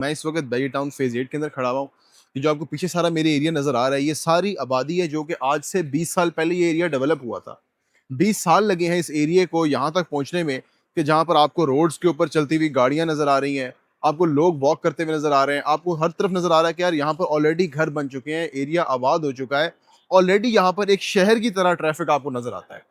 मैं इस वक्त बैरी टाउन फेज 8 के अंदर खड़ा हुआ हूँ। ये जो आपको पीछे सारा मेरे एरिया नज़र आ रहा है, ये सारी आबादी है जो कि आज से 20 साल पहले ये एरिया डेवलप हुआ था। 20 साल लगे हैं इस एरिया को यहाँ तक पहुँचने में कि जहाँ पर आपको रोड्स के ऊपर चलती हुई गाड़ियाँ नज़र आ रही हैं, आपको लोग वॉक करते हुए नज़र आ रहे हैं, आपको हर तरफ नज़र आ रहा है कि यार यहाँ पर ऑलरेडी घर बन चुके हैं, एरिया आबाद हो चुका है। ऑलरेडी यहाँ पर एक शहर की तरह ट्रैफिक आपको नज़र आता है।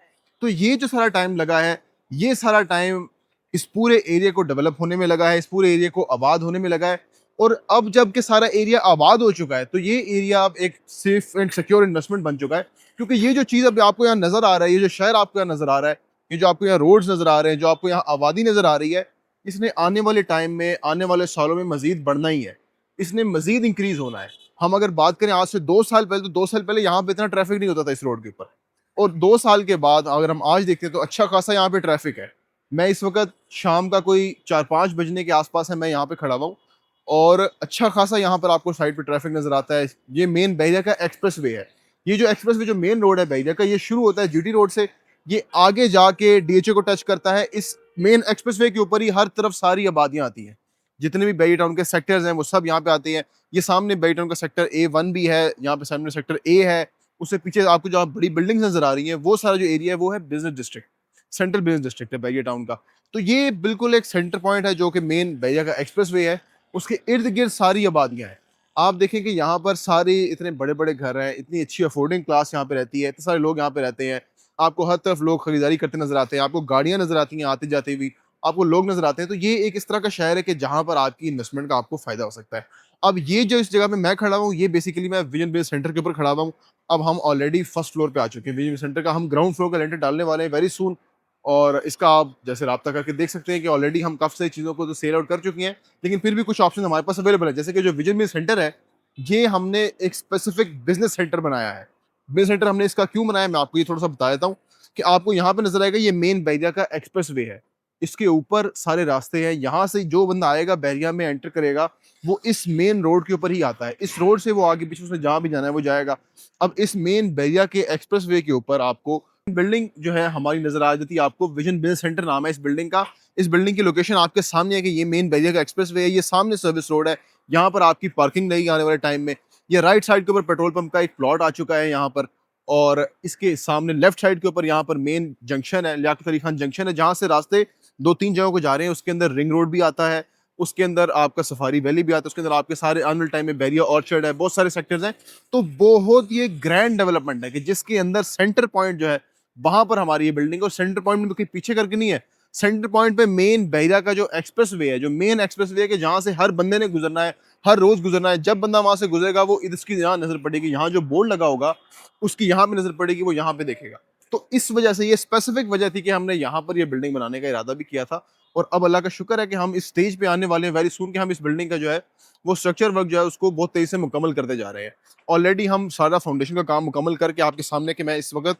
तो ये जो सारा टाइम लगा है, ये सारा टाइम इस पूरे एरिया को डेवलप होने में लगा है, इस पूरे एरिया को आबाद होने में लगा है। और अब जब कि सारा एरिया आबाद हो चुका है, तो ये एरिया अब एक सेफ एंड सिक्योर इन्वेस्टमेंट बन चुका है। क्योंकि ये जो चीज़ अब आपको यहाँ नज़र आ रहा है, ये जो शहर आपको यहाँ नज़र आ रहा है, ये जो आपको यहाँ रोड्स नज़र आ रहे हैं, जो आपको यहाँ आबादी नज़र आ रही है, इसने आने वाले टाइम में, आने वाले सालों में मज़ीद बढ़ना ही है। इसने मज़ीद इंक्रीज़ होना है। हम अगर बात करें आज से 2 साल पहले, तो 2 साल पहले यहाँ पे इतना ट्रैफिक नहीं होता था इस रोड के ऊपर। और 2 साल के बाद अगर हम आज देखते हैं तो अच्छा खासा यहाँ पे ट्रैफिक है। मैं इस वक़्त शाम का कोई 4-5 बजने के आस-पास है, मैं यहाँ पे खड़ा हुआ हूँ और अच्छा खासा यहाँ पर आपको साइड पे ट्रैफिक नज़र आता है। ये मेन बहरिया का एक्सप्रेसवे है। ये जो एक्सप्रेसवे जो मेन रोड है बहरिया का, ये शुरू होता है जीटी रोड से, ये आगे जाके डीएचए को टच करता है। इस मेन एक्सप्रेसवे के ऊपर ही हर तरफ सारी आबादियाँ आती हैं। जितने भी बहरिया टाउन के सेक्टर्स हैं, वो सब यहाँ पे आते हैं। ये सामने बहरिया टाउन का सेक्टर A1 भी है, यहाँ पे सामने सेक्टर A है। उससे पीछे आपको जहाँ बड़ी बिल्डिंग्स नज़र आ रही हैं, वो सारा जो एरिया है, वो है business district. Central business district है बहरिया टाउन का। तो ये बिल्कुल एक सेंटर पॉइंट है जो कि मेन बहरिया का एक्सप्रेसवे है। उसके इर्द-गिर्द सारी आबादियाँ हैं। आप देखें कि यहाँ पर सारे इतने बड़े-बड़े घर हैं, इतनी अच्छी अफोर्डिंग क्लास यहाँ पे रहती है, इतने सारे लोग यहाँ पे रहते हैं। आपको हर तरफ लोग खरीदारी करते नज़र आते हैं, आपको गाड़ियाँ नज़र आती हैं आती-जाती हुई, आपको लोग नज़र आते हैं। तो ये एक इस तरह का शहर है कि जहाँ पर आपकी इन्वेस्टमेंट का आपको फ़ायदा हो सकता है। अब ये जो इस जगह पे मैं खड़ा हूँ, ये बेसिकली मैं विजन बिज़नेस सेंटर के ऊपर खड़ा हुआ हूँ। अब हम ऑलरेडी फर्स्ट फ्लोर पे आ चुके हैं। विजन बिज़नेस सेंटर का हम ग्राउंड फ्लोर का लेंटर डालने वाले हैं वेरी सून। और इसका आप जैसे राब्ता करके देख सकते हैं कि ऑलरेडी हम काफ़ी सारी चीज़ों को तो सेल आउट कर चुकी हैं, लेकिन फिर भी कुछ ऑप्शन हमारे पास अवेलेबल है। जैसे कि जो विजन बिज़नेस सेंटर है, ये हमने एक स्पेसिफिक बिज़नेस सेंटर बनाया है। बिज़नेस सेंटर हमने इसका क्यों बनाया, मैं आपको ये थोड़ा-सा बता देता हूँ कि आपको यहाँ पे नज़र आएगा, ये मेन बहरिया का एक्सप्रेसवे है। इसके ऊपर सारे रास्ते हैं, यहाँ से जो बंदा आएगा बहरिया में एंटर करेगा, वो इस मेन रोड के ऊपर ही आता है। इस रोड से वो आगे पीछे उसने जहाँ भी जाना है वो जाएगा। अब इस मेन बहरिया के एक्सप्रेसवे के ऊपर आपको बिल्डिंग जो है हमारी नज़र आ जाती है आपको। विजन बिज़नेस सेंटर नाम है इस बिल्डिंग का। इस बिल्डिंग की लोकेशन आपके सामने है कि ये मेन बहरिया का एक्सप्रेसवे है, ये सामने सर्विस रोड है। यहाँ पर आपकी पार्किंग रहेगी आने वाले टाइम में। ये राइट साइड के ऊपर पेट्रोल पंप का एक प्लॉट आ चुका है यहाँ पर, और इसके सामने लेफ्ट साइड के ऊपर यहाँ पर मेन जंक्शन है, लियाकत अली खान जंक्शन है, जहाँ से रास्ते 2-3 जगहों को जा रहे हैं। उसके अंदर रिंग रोड भी आता है, उसके अंदर आपका सफारी वैली भी आता है, उसके अंदर आपके सारे आने वाले टाइम में बहरिया ऑर्चर्ड है, बहुत सारे सेक्टर्स हैं। तो बहुत ये ग्रैंड डेवलपमेंट है कि जिसके अंदर सेंटर पॉइंट जो है, वहां पर हमारी ये बिल्डिंग, और सेंटर पॉइंट में कहीं पीछे करके नहीं है। सेंटर पॉइंट पे मेन बहरिया का जो एक्सप्रेसवे है, जो मेन एक्सप्रेसवे है कि जहां से हर बंदे ने गुजरना है, हर रोज गुजरना है। जब बंदा वहां से गुजरेगा, वो इसकी यहाँ नजर पड़ेगी, यहाँ जो बोर्ड लगा होगा उसकी यहाँ पे नजर पड़ेगी, वो यहाँ पे देखेगा। तो इस वजह से ये स्पेसिफिक वजह थी कि हमने यहाँ पर ये बिल्डिंग बनाने का इरादा भी किया था। और अब अल्लाह का शुक्र है कि हम इस स्टेज पे आने वाले हैं वेरी सून कि हम इस बिल्डिंग का जो है वो स्ट्रक्चर वर्क जो है उसको बहुत तेजी से मुकम्मल करते जा रहे हैं। ऑलरेडी हम सारा फाउंडेशन का काम मुकम्मल करके आपके सामने कि मैं इस वक्त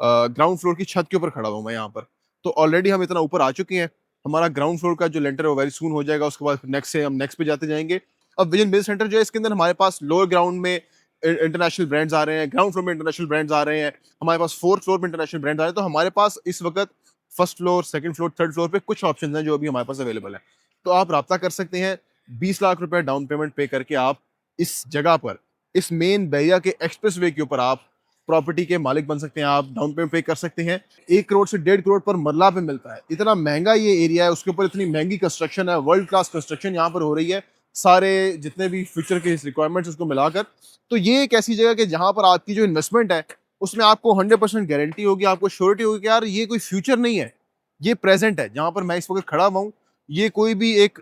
ग्राउंड फ्लोर की छत के ऊपर खड़ा हूँ मैं यहाँ पर। तो ऑलरेडी हम इतना ऊपर आ चुके हैं। हमारा ग्राउंड फ्लोर का जो लेंटर है वो वेरी सून हो जाएगा। उसके बाद नेक्स्ट से हम नेक्स्ट पे जाते जाएंगे। अब विजन बिजनेस सेंटर जो है, इसके अंदर हमारे पास लोअर ग्राउंड में इंटरनेशनल ब्रांड्स आ रहे हैं, ग्राउंड फ्लोर में इंटरनेशनल ब्रांड्स आ रहे हैं, हमारे पास फोर्थ फ्लोर में इंटरनेशनल ब्रांड्स आ रहे हैं। तो हमारे पास इस वक्त first floor, second floor, third floor पे कुछ ऑप्शन हैं जो अभी हमारे पास अवेलेबल है। तो आप रब्ता कर सकते हैं। 20 लाख रुपए डाउन पेमेंट पे करके आप इस जगह पर, इस मेन बहरिया के एक्सप्रेस वे के ऊपर आप प्रॉपर्टी के मालिक बन सकते हैं। आप डाउन पेमेंट पे कर सकते हैं। 1 करोड़ से 1.5 करोड़ पर मरला पे मिलता है। इतना महंगा ये एरिया है, उसके ऊपर इतनी महंगी कंस्ट्रक्शन है, वर्ल्ड क्लास कंस्ट्रक्शन यहाँ पर हो रही है, सारे जितने भी फ्यूचर के रिक्वायरमेंट्स उसको मिलाकर। तो ये एक ऐसी जगह कि जहाँ पर आपकी जो इन्वेस्टमेंट है उसमें आपको 100% गारंटी होगी, आपको श्योरिटी होगी कि यार ये कोई फ्यूचर नहीं है, ये प्रेजेंट है। जहाँ पर मैं इस वक्त खड़ा हुआ हूँ, ये कोई भी एक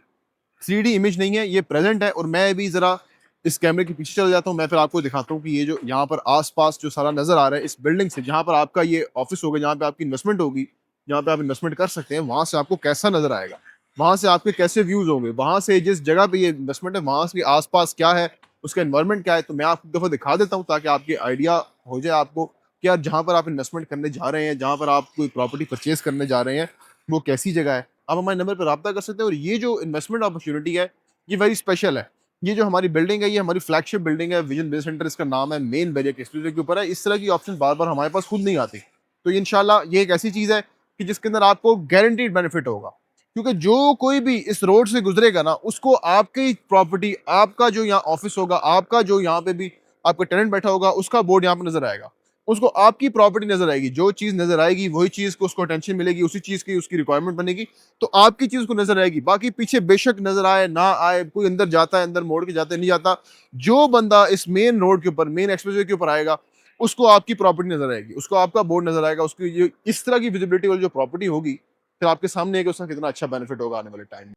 3D इमेज नहीं है, ये प्रेजेंट है। और मैं भी ज़रा इस कैमरे के पीछे चला जाता हूँ, मैं फिर आपको दिखाता हूँ कि ये जो यहाँ पर आसपास जो सारा नज़र आ रहा है इस बिल्डिंग से, जहाँ पर आपका ये ऑफिस होगा, जहाँ पे आपकी इन्वेस्टमेंट होगी, जहाँ पे आप इन्वेस्टमेंट कर सकते हैं, वहाँ से आपको कैसा नज़र आएगा, वहाँ से आपके कैसे व्यूज़ होंगे, वहाँ से जिस जगह पे ये इन्वेस्टमेंट है वहाँ से आसपास क्या है, उसका इन्वायरमेंट क्या है। तो मैं आपको एक दफ़ा दिखा देता हूँ ताकि आपकी आइडिया हो जाए आपको कि यार जहाँ पर आप इन्वेस्टमेंट करने जा रहे हैं, जहाँ पर आप कोई प्रॉपर्टी परचेज करने जा रहे हैं, वो कैसी जगह है। आप हमारे नंबर पर रब्ता कर सकते हैं। और ये जो इन्वेस्टमेंट अपॉर्चुनिटी है, ये वेरी स्पेशल है। ये जो हमारी बिल्डिंग है, ये हमारी फ्लैगशिप बिल्डिंग है, विजन बिजनेस सेंटर इसका नाम है, मेन बहरिया के एक्सप्रेसवे के ऊपर है। इस तरह की ऑप्शन बार बार हमारे पास खुद नहीं आती। तो इंशाल्लाह ये एक ऐसी चीज़ है कि जिसके अंदर आपको गारंटीड बेनिफिट होगा। क्योंकि जो कोई भी इस रोड से गुजरेगा ना, उसको आपकी प्रॉपर्टी, आपका जो यहाँ ऑफिस होगा, आपका जो यहाँ पे भी आपका टेनेंट बैठा होगा, उसका बोर्ड यहाँ पे नजर आएगा। उसको आपकी प्रॉपर्टी नजर आएगी, जो चीज नजर आएगी वही चीज को उसको अटेंशन मिलेगी, उसी चीज की उसकी रिक्वायरमेंट बनेगी, तो आपकी चीज को नजर आएगी। बाकी पीछे बेशक नजर आए ना आए, कोई अंदर जाता है अंदर मोड़ के जाता है नहीं जाता, जो बंदा इस मेन रोड के ऊपर, मेन एक्सप्रेसवे के ऊपर आएगा, उसको आपकी प्रॉपर्टी नजर आएगी, उसको आपका बोर्ड नजर आएगा, उसकी ये इस तरह की विजिबिलिटी वाली जो प्रॉपर्टी होगी, फिर आपके सामने है कि उसका कितना अच्छा बेनिफिट होगा आने वाले टाइम में।